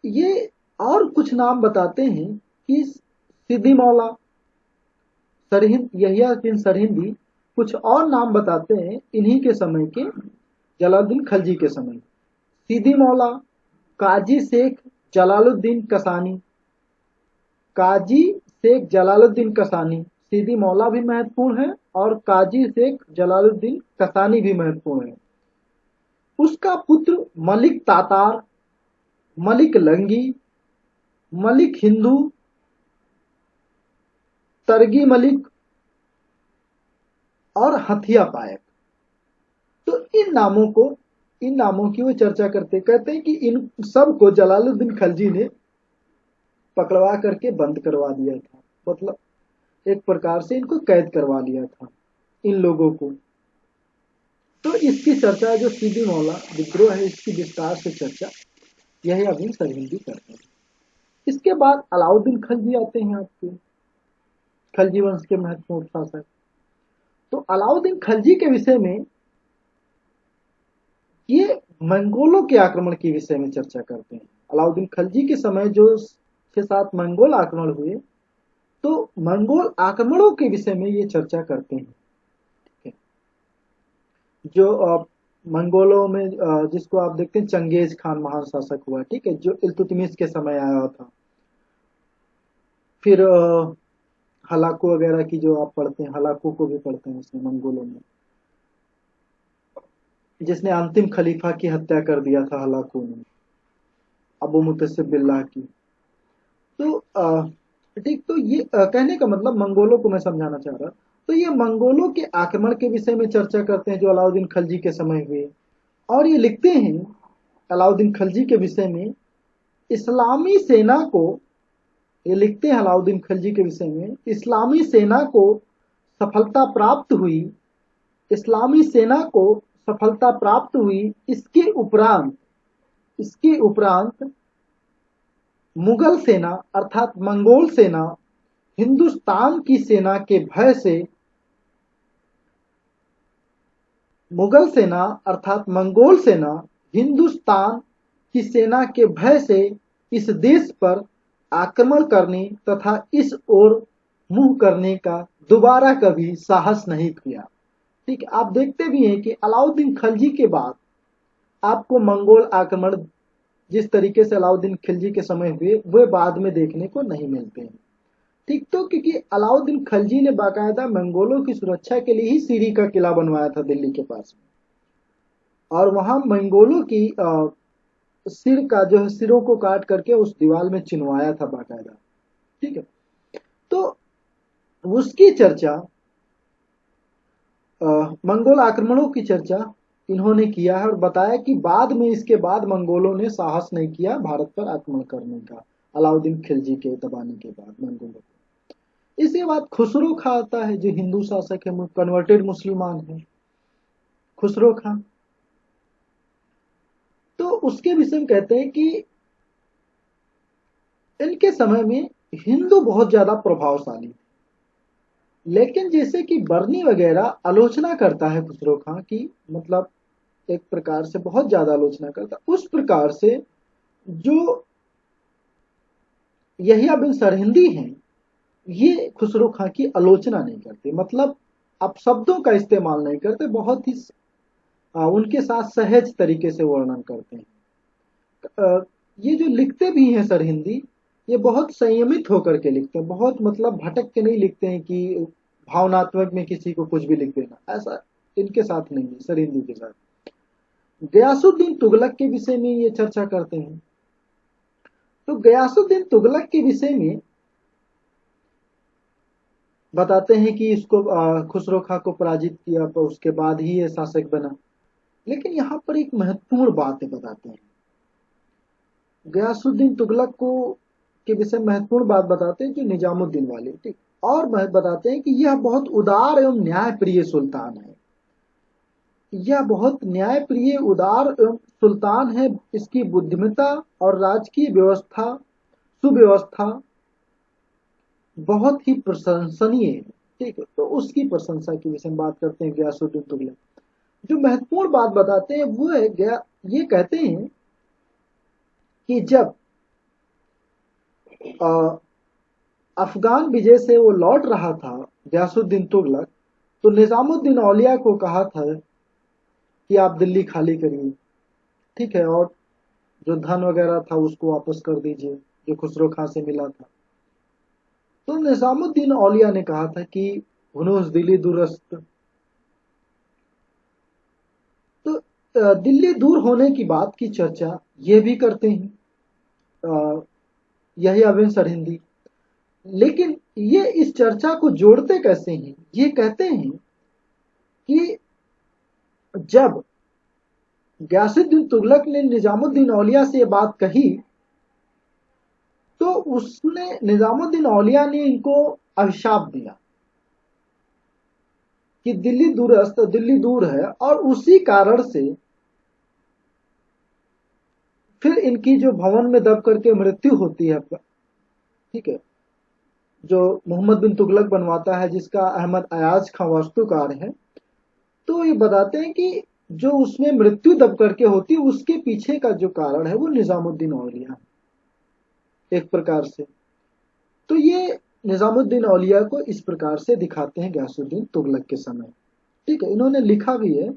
ये और कुछ नाम बताते हैं कि सिद्दी मौला, सरहिंद, यहिया बिन सरहिंदी, कुछ और नाम बताते हैं इन्हीं के समय के, जलालुद्दीन खलजी के समय। सिद्दी मौला, काजी शेख जलालुद्दीन कसानी, काजी शेख जलालुद्दीन कसानी, सिद्दी मौला भी महत्वपूर्ण है और काजी शेख जलालुद्दीन कसानी भी महत्वपूर्ण है। उसका पुत्र मलिक तातार, मलिक लंगी, मलिक हिंदू, तरगी मलिक और हथिया पायक। तो इन नामों की वो चर्चा करते, कहते हैं कि इन सब को जलालुद्दीन खलजी ने पकड़वा करके बंद करवा दिया था, मतलब एक प्रकार से इनको कैद करवा लिया था इन लोगों को। तो इसकी चर्चा जो सिद्दी मौला विद्रोह है, इसकी विस्तार से चर्चा यही अभी सरहिंदी करते हैं। इसके बाद अलाउद्दीन खलजी आते हैं, आपके खलजी वंश के महत्वपूर्ण शासक। तो अलाउद्दीन खलजी के विषय में ये मंगोलों के आक्रमण के विषय में चर्चा करते हैं। अलाउद्दीन खलजी के समय जो 6-7 मंगोल आक्रमण हुए, तो मंगोल आक्रमणों के विषय में ये चर्चा करते हैं। ठीक है। जो मंगोलों में जिसको आप देखते हैं चंगेज खान महान शासक हुआ, ठीक है, जो इल्तुतमिश के समय आया था। फिर हलाकू वगैरह की जो आप पढ़ते हैं, हलाकू को भी पढ़ते हैं इसमें मंगोलों में, जिसने अंतिम खलीफा की हत्या कर दिया था हलाकू ने, अबू मुतसिब बिल्लाह की। तो ठीक, तो ये कहने का मतलब मंगोलों को मैं समझाना चाह रहा। तो ये मंगोलों के आक्रमण के विषय में चर्चा करते हैं जो अलाउद्दीन खलजी के समय हुए। और ये लिखते हैं अलाउद्दीन खलजी के विषय में, इस्लामी सेना को, ये लिखते हैं अलाउद्दीन खलजी के विषय में, इस्लामी सेना को सफलता प्राप्त हुई, इस्लामी सेना को सफलता प्राप्त हुई। इसके उपरांत मुगल सेना अर्थात मंगोल सेना हिंदुस्तान की सेना के भय से, मुगल सेना अर्थात मंगोल सेना हिंदुस्तान की सेना के भय से इस देश पर आक्रमण करने तथा इस ओर मुंह करने का दोबारा कभी साहस नहीं किया। ठीक, आप देखते भी हैं कि अलाउद्दीन खलजी के बाद आपको मंगोल आक्रमण जिस तरीके से अलाउद्दीन खिलजी के समय हुए, वे बाद में देखने को नहीं मिलते हैं। ठीक, तो क्योंकि अलाउद्दीन खलजी ने बाकायदा मंगोलों की सुरक्षा के लिए ही सीरी का किला बनवाया था दिल्ली के पास में, और वहां मंगोलों की सिर का जो है, सिरों को काट करके उस दीवार में चिनवाया था बाकायदा। ठीक है। तो उसकी चर्चा, मंगोल आक्रमणों की चर्चा इन्होंने किया है और बताया कि बाद में, इसके बाद मंगोलों ने साहस नहीं किया भारत पर आक्रमण करने का, अलाउद्दीन खिलजी के दबाने के बाद मंगोलों को। इसके बाद खुसरो खां आता है, जो हिंदू शासक है, कन्वर्टेड मुसलमान है, खुसरो खां। तो उसके विषय में कहते हैं कि इनके समय में हिंदू बहुत ज्यादा प्रभावशाली थे, लेकिन जैसे कि बर्नी वगैरह आलोचना करता है खुसरो खां की, मतलब एक प्रकार से बहुत ज्यादा आलोचना करता, उस प्रकार से जो यहिया बिन सरहिंदी हैं, ये खुसरो खां की आलोचना नहीं करते, मतलब आप शब्दों का इस्तेमाल नहीं करते, बहुत ही उनके साथ सहज तरीके से वर्णन करते हैं। ये जो लिखते भी हैं सरहिंदी, ये बहुत संयमित होकर के लिखते हैं, बहुत मतलब भटक के नहीं लिखते हैं कि भावनात्मक में किसी को कुछ भी लिख देना, ऐसा इनके साथ नहीं है सरहिंदी के साथ। गयासुद्दीन तुगलक के विषय में ये चर्चा करते हैं। तो गयासुद्दीन तुगलक के विषय में बताते हैं कि इसको खुसरो खां को पराजित किया, तो उसके बाद ही ये शासक बना। लेकिन यहाँ पर एक महत्वपूर्ण बात है, बताते हैं गयासुद्दीन तुगलक को के विषय महत्वपूर्ण बात बताते हैं जो निजामुद्दीन वाले, ठीक, और बताते हैं कि यह बहुत उदार एवं न्यायप्रिय सुल्तान है, यह बहुत न्यायप्रिय उदार एवं सुल्तान है। इसकी बुद्धिमत्ता और राजकीय व्यवस्था, सुव्यवस्था बहुत ही प्रशंसनीय है। ठीक है, तो उसकी प्रशंसा की विषय में बात करते हैं गयासुद्दीन तुगलक। जो महत्वपूर्ण बात बताते हैं वो है ये कहते हैं कि जब अ, अफगान विजय से वो लौट रहा था गयासुद्दीन तुगलक, तो निजामुद्दीन औलिया को कहा था कि आप दिल्ली खाली करिए। ठीक है, और जो धन वगैरह था उसको वापस कर दीजिए जो खुसरो खां से मिला था। तो निजामुद्दीन औलिया ने कहा था कि हुनूस दिल्ली दुरस्त। तो दिल्ली दूर होने की बात की चर्चा ये भी करते हैं यही बिन सरहिंदी। लेकिन ये इस चर्चा को जोड़ते कैसे हैं, ये कहते हैं कि जब गयासुद्दीन तुगलक ने निजामुद्दीन औलिया से ये बात कही, तो उसने निजामुद्दीन औलिया ने इनको अभिशाप दिया कि दिल्ली दूरस्थ, दिल्ली दूर है, और उसी कारण से फिर इनकी जो भवन में दब करके मृत्यु होती है। ठीक है, जो मोहम्मद बिन तुगलक बनवाता है, जिसका अहमद अयाज खां वास्तुकार है। तो ये बताते हैं कि जो उसमें मृत्यु दब करके होती है उसके पीछे का जो कारण है वो निजामुद्दीन औलिया है एक प्रकार से। तो ये निजामुद्दीन औलिया को इस प्रकार से दिखाते हैं गयासुद्दीन तुगलक के समय। ठीक है, इन्होंने लिखा भी है,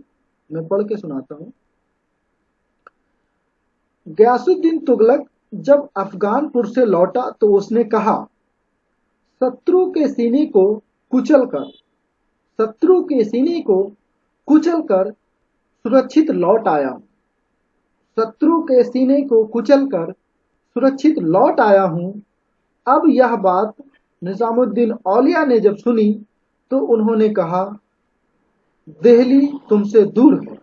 मैं पढ़ के सुनाता हूँ। गयासुद्दीन तुगलक जब अफगानपुर से लौटा तो उसने कहा, शत्रु के सीने को कुचल कर शत्रु के सीने को कुचल कर सुरक्षित लौट आया हूं। शत्रु के सीने को कुचल कर सुरक्षित लौट आया हूं। अब यह बात निजामुद्दीन औलिया ने जब सुनी तो उन्होंने कहा, दिल्ली तुमसे दूर है।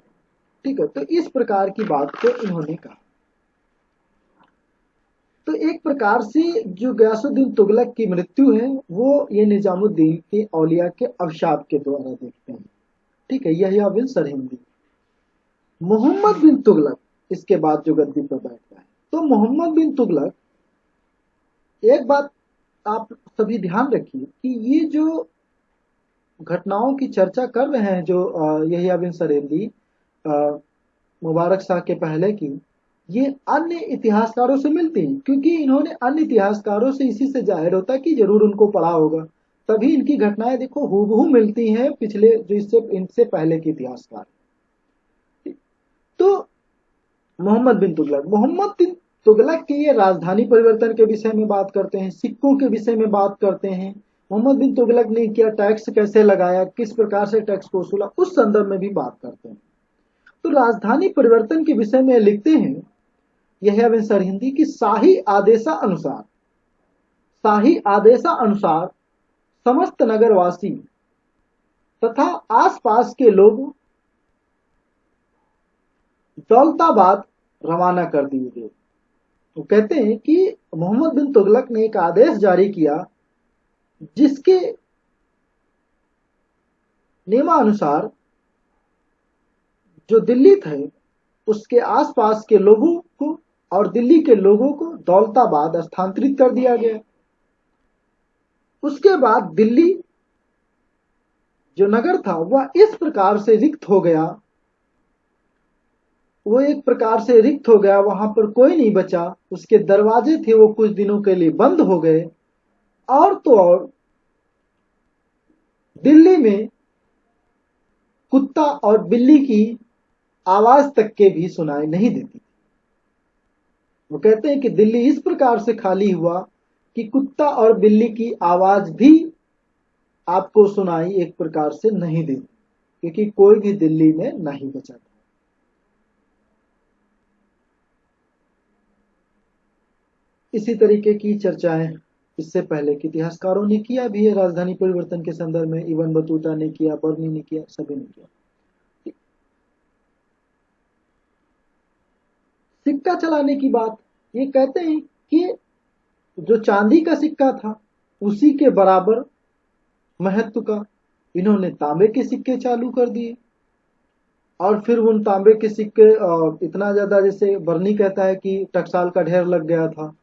ठीक है, तो इस प्रकार की बात को इन्होंने कहा। तो एक प्रकार से जो गयासुद्दीन तुगलक की मृत्यु है वो ये निजामुद्दीन के औलिया के अभिशाप के द्वारा देखते हैं। ठीक है, यही बिन सरहिंदी। मोहम्मद बिन तुगलक इसके बाद जो गद्दी पर बैठता है, तो मोहम्मद बिन तुगलक, एक बात आप सभी ध्यान रखिए कि ये जो घटनाओं की चर्चा कर रहे हैं जो यहिया बिन सरेंदी मुबारक शाह के पहले की, ये अन्य इतिहासकारों से मिलती हैं, क्योंकि इन्होंने अन्य इतिहासकारों से इसी से जाहिर होता है कि जरूर उनको पढ़ा होगा। तभी इनकी घटनाएं देखो हूबहू मिलती हैं पिछले जो इससे इनसे पहले के इतिहासकार। तो मोहम्मद बिन तुगलक के ये राजधानी परिवर्तन के विषय में बात करते हैं, सिक्कों के विषय में बात करते हैं, मोहम्मद बिन तुगलक ने क्या टैक्स कैसे लगाया, किस प्रकार से टैक्स को वसूला, उस संदर्भ में भी बात करते हैं। तो राजधानी परिवर्तन के विषय में लिखते हैं यह बिन सरहिंदी की शाही आदेशा अनुसार समस्त नगरवासी तथा आसपास के लोग दौलताबाद रवाना कर दिए गए। तो कहते हैं कि मोहम्मद बिन तुगलक ने एक आदेश जारी किया जिसके नियमानुसार जो दिल्ली थे उसके आसपास के लोगों को और दिल्ली के लोगों को दौलताबाद स्थानांतरित कर दिया गया। उसके बाद दिल्ली जो नगर था वह इस प्रकार से रिक्त हो गया, वो एक प्रकार से रिक्त हो गया, वहां पर कोई नहीं बचा। उसके दरवाजे थे वो कुछ दिनों के लिए बंद हो गए। और तो और दिल्ली में कुत्ता और बिल्ली की आवाज तक के भी सुनाई नहीं देती। वो कहते हैं कि दिल्ली इस प्रकार से खाली हुआ कि कुत्ता और बिल्ली की आवाज भी आपको सुनाई एक प्रकार से नहीं देती, क्योंकि कोई भी दिल्ली में नहीं बचा था। इसी तरीके की चर्चाएं इससे पहले के इतिहासकारों ने किया भी है राजधानी परिवर्तन के संदर्भ में। इब्न बतूता ने किया, बर्नी ने किया, सभी ने किया। सिक्का चलाने की बात, ये कहते हैं कि जो चांदी का सिक्का था उसी के बराबर महत्व का इन्होंने तांबे के सिक्के चालू कर दिए। और फिर उन तांबे के सिक्के इतना ज्यादा, जैसे बर्नी कहता है कि टकसाल का ढेर लग गया था।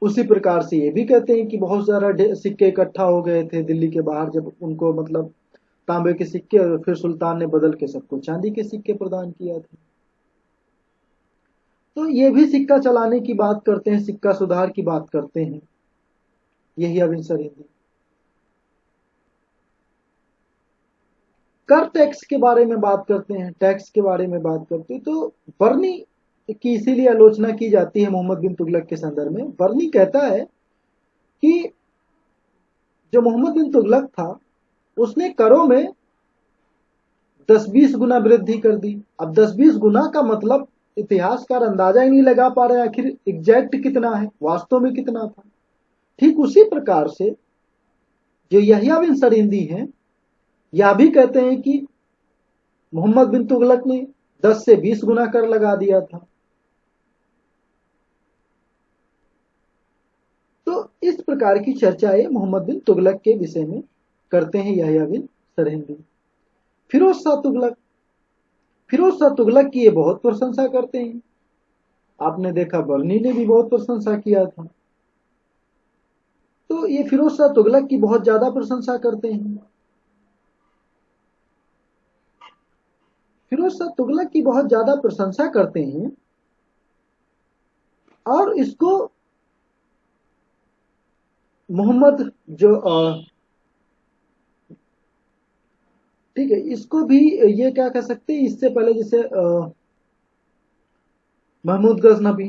उसी प्रकार से ये भी कहते हैं कि बहुत सारा सिक्के इकट्ठा हो गए थे दिल्ली के बाहर, जब उनको मतलब तांबे के सिक्के, और फिर सुल्तान ने बदल के सबको चांदी के सिक्के प्रदान किया था। तो ये भी सिक्का चलाने की बात करते हैं, सिक्का सुधार की बात करते हैं, यही अब इंसर हिंदी। कर टैक्स के बारे में बात करते हैं, टैक्स के बारे में बात करते हैं। तो बर्नी की इसीलिए आलोचना की जाती है मोहम्मद बिन तुगलक के संदर्भ में। बर्नी कहता है कि जो मोहम्मद बिन तुगलक था उसने करों में 10-20 गुना वृद्धि कर दी। अब 10-20 गुना का मतलब इतिहासकार अंदाजा ही नहीं लगा पा रहे आखिर एग्जैक्ट कितना है, वास्तव में कितना था। ठीक उसी प्रकार से जो यहिया बिन सरिंदी हैं, यह भी कहते हैं कि मोहम्मद बिन तुगलक ने 10 से 20 गुना कर लगा दिया था। तो इस प्रकार की चर्चाएं मोहम्मद बिन तुगलक के विषय में करते हैं यहिया बिन सरहिंदी। फिरोज शाह तुगलक, फिरोज शाह तुगलक की ये बहुत प्रशंसा करते हैं। आपने देखा बर्नी ने भी बहुत प्रशंसा किया था। तो ये फिरोज शाह तुगलक की बहुत ज्यादा प्रशंसा करते हैं। फिरोज शाह तुगलक की बहुत ज्यादा प्रशंसा करते हैं और इसको मोहम्मद जो ठीक है, इसको भी ये क्या कह सकते हैं, इससे पहले जैसे महमूद गजनबी,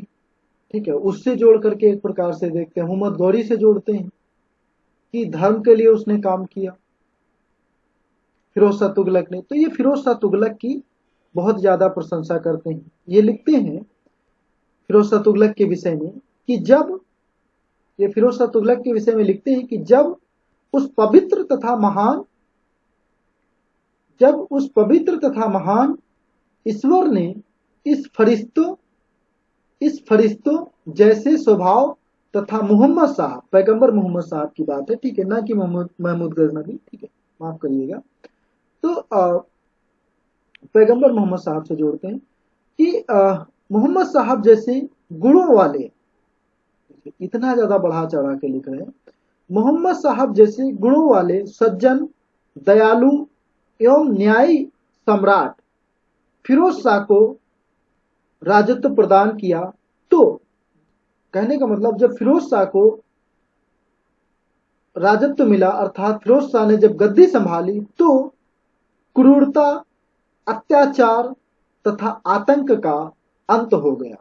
ठीक है, उससे जोड़ करके एक प्रकार से देखते हैं, मोहम्मद गौरी से जोड़ते हैं कि धर्म के लिए उसने काम किया फिरोज शाह तुगलक ने। तो ये फिरोज शाह तुगलक की बहुत ज्यादा प्रशंसा करते हैं। ये लिखते हैं फिरोज शाह तुगलक के विषय में कि जब ये फिरोज शाह तुगलक के विषय में लिखते हैं कि उस पवित्र तथा महान जब उस पवित्र तथा महान ईश्वर ने इस फरिश्तों इस फरिश्तों जैसे स्वभाव तथा मोहम्मद साहब, पैगंबर मोहम्मद साहब की बात है, ठीक है, ना कि महमूद गजनबी, ठीक है, माफ करिएगा। तो पैगंबर मोहम्मद साहब से जोड़ते हैं कि मोहम्मद साहब जैसे गुणों वाले, इतना ज्यादा बढ़ा चढ़ा के लिख रहे हैं, मोहम्मद साहब जैसे गुणों वाले सज्जन, दयालु एवं न्यायी सम्राट फिरोज शाह को राजत्व प्रदान किया। तो कहने का मतलब जब फिरोज शाह को राजत्व मिला, अर्थात फिरोज शाह ने जब गद्दी संभाली, तो क्रूरता, अत्याचार तथा आतंक का अंत हो गया।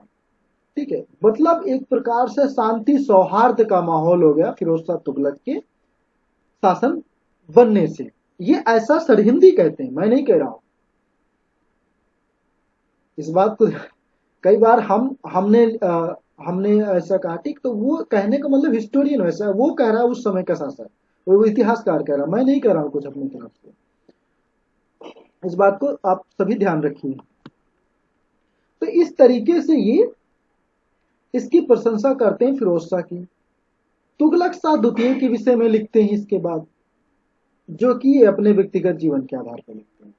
ठीक है, मतलब एक प्रकार से शांति सौहार्द का माहौल हो गया फिरोज शाह तुगलक के शासन बनने से। ये ऐसा सरहिंदी कहते हैं, मैं नहीं कह रहा हूं इस बात को। कई बार हमने ऐसा कहा, ठीक, तो वो कहने का मतलब हिस्टोरियन वैसा, वो कह रहा है उस समय का शासक, वो इतिहासकार कह रहा, मैं नहीं कह रहा हूं कुछ अपनी तरफ से। इस बात को आप सभी ध्यान रखिए। तो इस तरीके से ये इसकी प्रशंसा करते हैं फिरोज शाह की। तुगलक शाह द्वितीय के विषय में लिखते हैं इसके बाद, जो कि अपने व्यक्तिगत जीवन के आधार पर लिखते हैं।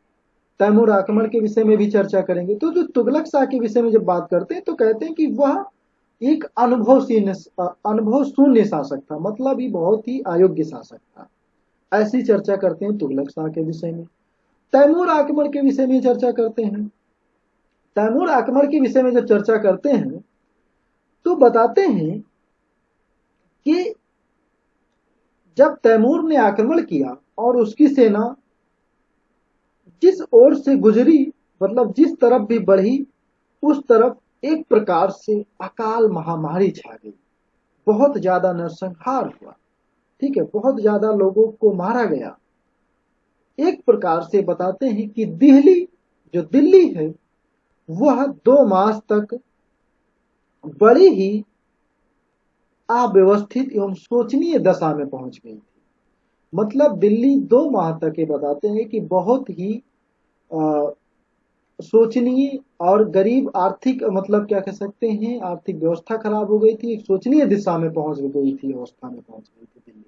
तैमूर आक्रमण के विषय में भी चर्चा करेंगे। तो जो तुगलक शाह के विषय में जब बात करते हैं तो कहते हैं कि वह एक अनुभव शून्य शासक था, मतलब ही बहुत ही अयोग्य शासक था। ऐसी चर्चा करते हैं तुगलक शाह के विषय में। तैमूर आक्रमण के विषय में चर्चा करते हैं। तैमूर आक्रमण के विषय में जब चर्चा करते हैं तो बताते हैं कि जब तैमूर ने आक्रमण किया और उसकी सेना जिस ओर से गुजरी, मतलब जिस तरफ भी बढ़ी, उस तरफ एक प्रकार से अकाल महामारी छा गई, बहुत ज्यादा नरसंहार हुआ, ठीक है, बहुत ज्यादा लोगों को मारा गया। एक प्रकार से बताते हैं कि दिल्ली है, वह 2 मास तक बड़ी ही अव्यवस्थित एवं शोचनीय दशा में पहुंच गई थी। मतलब दिल्ली 2 माह तक ये बताते हैं कि बहुत ही शोचनीय और गरीब, आर्थिक मतलब क्या कह सकते हैं, आर्थिक व्यवस्था खराब हो गई थी, एक शोचनीय दिशा में पहुंच गई थी, अवस्था में पहुंच गई थी दिल्ली।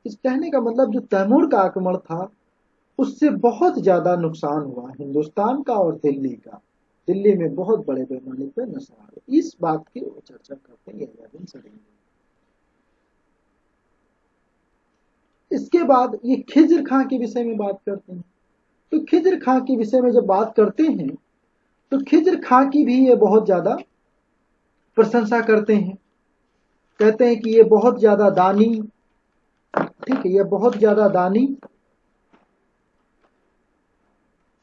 इस कहने का मतलब जो तैमूर का आक्रमण था उससे बहुत ज्यादा नुकसान हुआ हिंदुस्तान का और दिल्ली का। दिल्ली में बहुत बड़े पैमाने पर नशा, इस बात की चर्चा करते हैं। इसके बाद ये खिज्र खां के विषय में बात करते हैं। तो खिज्र खां के विषय में जब बात करते हैं तो खिज्र खां की भी ये बहुत ज्यादा प्रशंसा करते हैं। कहते हैं कि ये बहुत ज्यादा दानी, ठीक है, ये बहुत ज्यादा दानी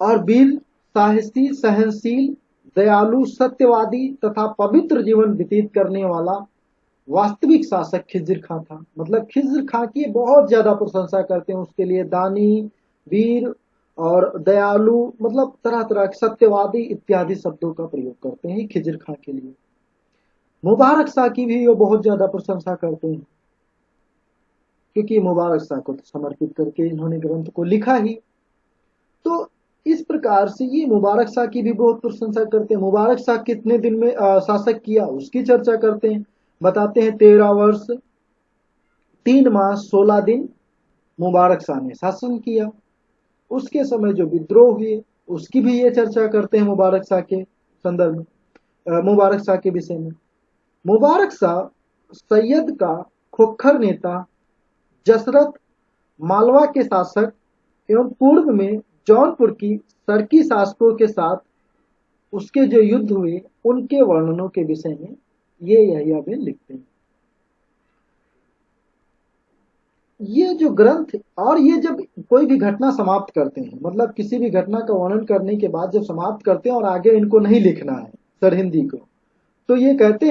और वीर, साहसी, सहनशील, दयालु, सत्यवादी तथा पवित्र जीवन व्यतीत करने वाला वास्तविक शासक खिज्र खां था। मतलब खिज्र खां की बहुत ज्यादा प्रशंसा करते हैं, उसके लिए दानी, वीर और दयालु, मतलब तरह तरह के सत्यवादी इत्यादि शब्दों का प्रयोग करते हैं खिज्र खां के लिए। मुबारक शाह की भी वो बहुत ज्यादा प्रशंसा करते हैं, क्योंकि मुबारक शाह को समर्पित करके इन्होंने ग्रंथ को लिखा ही। तो इस प्रकार से ये मुबारक शाह की भी बहुत प्रशंसा करते हैं। मुबारक शाह कितने दिन में शासक किया उसकी चर्चा करते हैं। बताते हैं 13 वर्ष 3 मास 16 दिन मुबारक शाह ने शासन किया। उसके समय जो विद्रोह हुए उसकी भी ये चर्चा करते हैं मुबारक शाह के संदर्भ में, मुबारक शाह के विषय में। मुबारक शाह सैयद का खोखर नेता, जसरत मालवा के शासक एवं पूर्व में जौनपुर की सरकी शासकों के साथ उसके जो युद्ध हुए उनके वर्णनों के विषय में ये यहिया बिन लिखते हैं। ये जो ग्रंथ, और ये जब कोई भी घटना समाप्त करते हैं, मतलब किसी भी घटना का वर्णन करने के बाद जब समाप्त करते हैं और आगे इनको नहीं लिखना है सरहिंदी को, तो ये कहते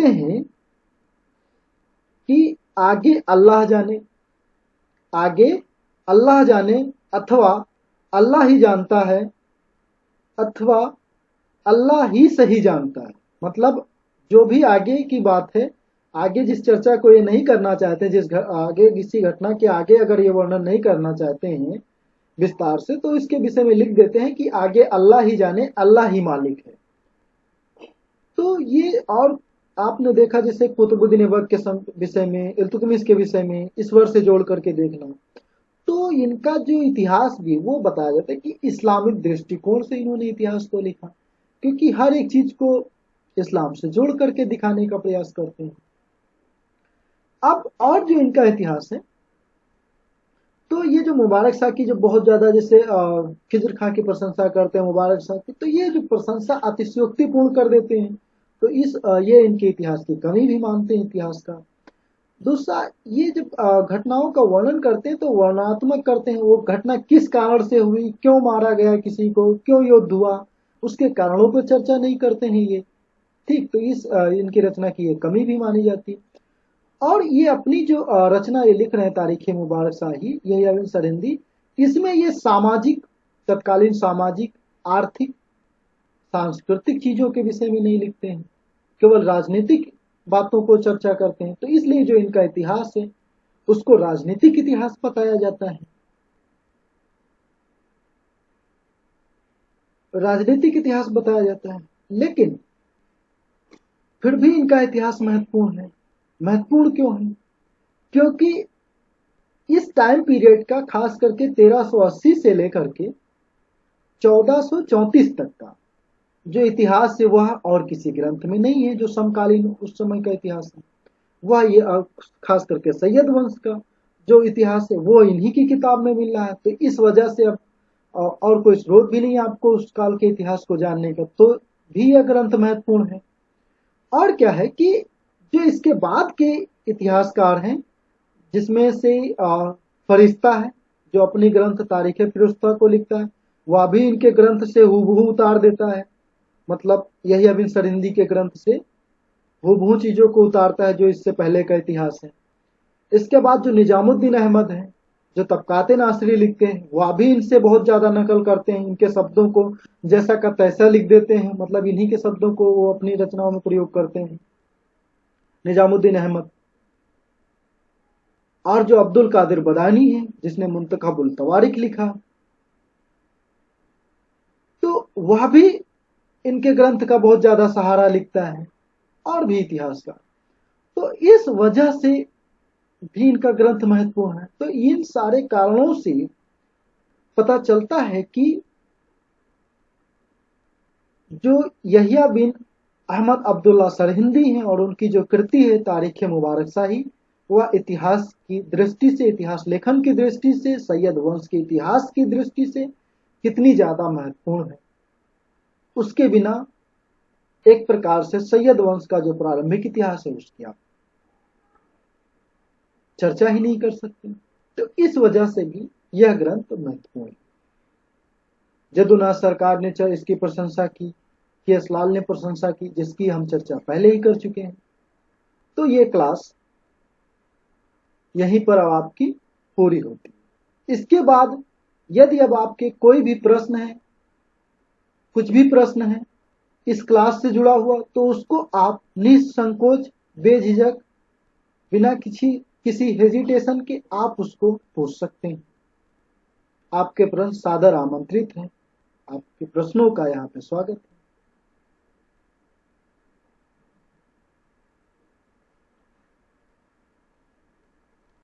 हैं कि आगे अल्लाह जाने, आगे अल्लाह जाने, अथवा अल्लाह ही जानता है, अथवा अल्लाह ही सही जानता है। मतलब जो भी आगे की बात है, आगे जिस चर्चा को ये नहीं करना चाहते, आगे किसी घटना के आगे अगर ये वर्णन नहीं करना चाहते हैं विस्तार से, तो इसके विषय में लिख देते हैं कि आगे अल्लाह ही जाने, अल्लाह ही मालिक है। तो ये, और आपने देखा जैसे कुतुबुद्दीन ऐबक के विषय में, इल्तुतमिश के विषय में इस वर्ष से जोड़ करके देखना, तो इनका जो इतिहास भी वो बताया जाता है कि इस्लामिक दृष्टिकोण से इन्होंने इतिहास को लिखा, क्योंकि हर एक चीज को इस्लाम से जोड़ करके दिखाने का प्रयास करते हैं। अब और जो इनका इतिहास है, तो ये जो मुबारक शाह की जो बहुत ज्यादा जैसे खिज्र खां की प्रशंसा करते हैं मुबारक शाह की, तो ये जो प्रशंसा अतिशयोक्तिपूर्ण कर देते हैं, तो ये इनके इतिहास की कमी भी मानते हैं इतिहास का। दूसरा, ये जब घटनाओं का वर्णन करते हैं तो वर्णनात्मक करते हैं, वो घटना किस कारण से हुई, क्यों मारा गया किसी को, क्यों युद्ध हुआ, उसके कारणों पर चर्चा नहीं करते हैं ये। ठीक, तो इनकी रचना की ये कमी भी मानी जाती है। और ये अपनी जो रचना ये लिख रहे हैं तारीख मुबारक शाही यहिया बिन सरहिंदी, इसमें ये सामाजिक, तत्कालीन सामाजिक, आर्थिक, सांस्कृतिक चीजों के विषय में नहीं लिखते हैं, केवल राजनीतिक बातों को चर्चा करते हैं। तो इसलिए जो इनका इतिहास है उसको राजनीतिक इतिहास बताया जाता है, राजनीतिक इतिहास बताया जाता है। लेकिन फिर भी इनका इतिहास महत्वपूर्ण है। महत्वपूर्ण क्यों है? क्योंकि इस टाइम पीरियड का, खास करके 1380 से लेकर के 1434 तक का जो इतिहास है वह और किसी ग्रंथ में नहीं है। जो समकालीन उस समय का इतिहास है वह ये खास करके सैयद वंश का जो इतिहास है वो इन्हीं की किताब में मिल रहा है। तो इस वजह से अब और कोई स्रोत भी नहीं है आपको उस काल के इतिहास को जानने का, तो भी यह ग्रंथ महत्वपूर्ण है। और क्या है कि जो इसके बाद के इतिहासकार हैं, जिसमें से फरिश्ता है जो अपनी ग्रंथ तारीख फिरोस्ता को लिखता है, वह भी इनके ग्रंथ से हूबहू उतार देता है। मतलब यहिया बिन सरहिंदी के ग्रंथ से हूबहू चीजों को उतारता है जो इससे पहले का इतिहास है। इसके बाद जो निजामुद्दीन अहमद है जो तबकाते नासरी लिखते हैं, वह भी इनसे बहुत ज्यादा नकल करते हैं, इनके शब्दों को जैसा का तैसा लिख देते हैं। मतलब इन्हीं के शब्दों को वो अपनी रचनाओं में प्रयोग करते हैं निजामुद्दीन अहमद। और जो अब्दुल कादिर बदानी है जिसने मुंतखबुल तवारिख लिखा, तो वह भी इनके ग्रंथ का बहुत ज्यादा सहारा लिखता है, और भी इतिहास का। तो इस वजह से भी इनका ग्रंथ महत्वपूर्ण है। तो इन सारे कारणों से पता चलता है कि जो यहिया बिन अहमद अब्दुल्ला सरहिंदी हैं और उनकी जो कृति है तारीख मुबारक शाही, वह इतिहास की दृष्टि से, इतिहास लेखन की दृष्टि से, सैयद वंश के इतिहास की दृष्टि से कितनी ज्यादा महत्वपूर्ण है। उसके बिना एक प्रकार से सैयद वंश का जो प्रारंभिक इतिहास है उसकी आप चर्चा ही नहीं कर सकते। तो इस वजह से भी यह ग्रंथ महत्वपूर्ण है। जदुनाथ सरकार ने इसकी प्रशंसा की, के.एस. लाल ने प्रशंसा की, जिसकी हम चर्चा पहले ही कर चुके हैं। तो ये क्लास यहीं पर अब आपकी पूरी होती है। इसके बाद यदि अब आपके कोई भी प्रश्न है, कुछ भी प्रश्न है इस क्लास से जुड़ा हुआ, तो उसको आप निसंकोच, बेझिझक, बिना किसी हेजिटेशन के आप उसको पूछ सकते हैं। आपके प्रश्न सादर आमंत्रित हैं। आपके प्रश्नों का यहाँ पे स्वागत है।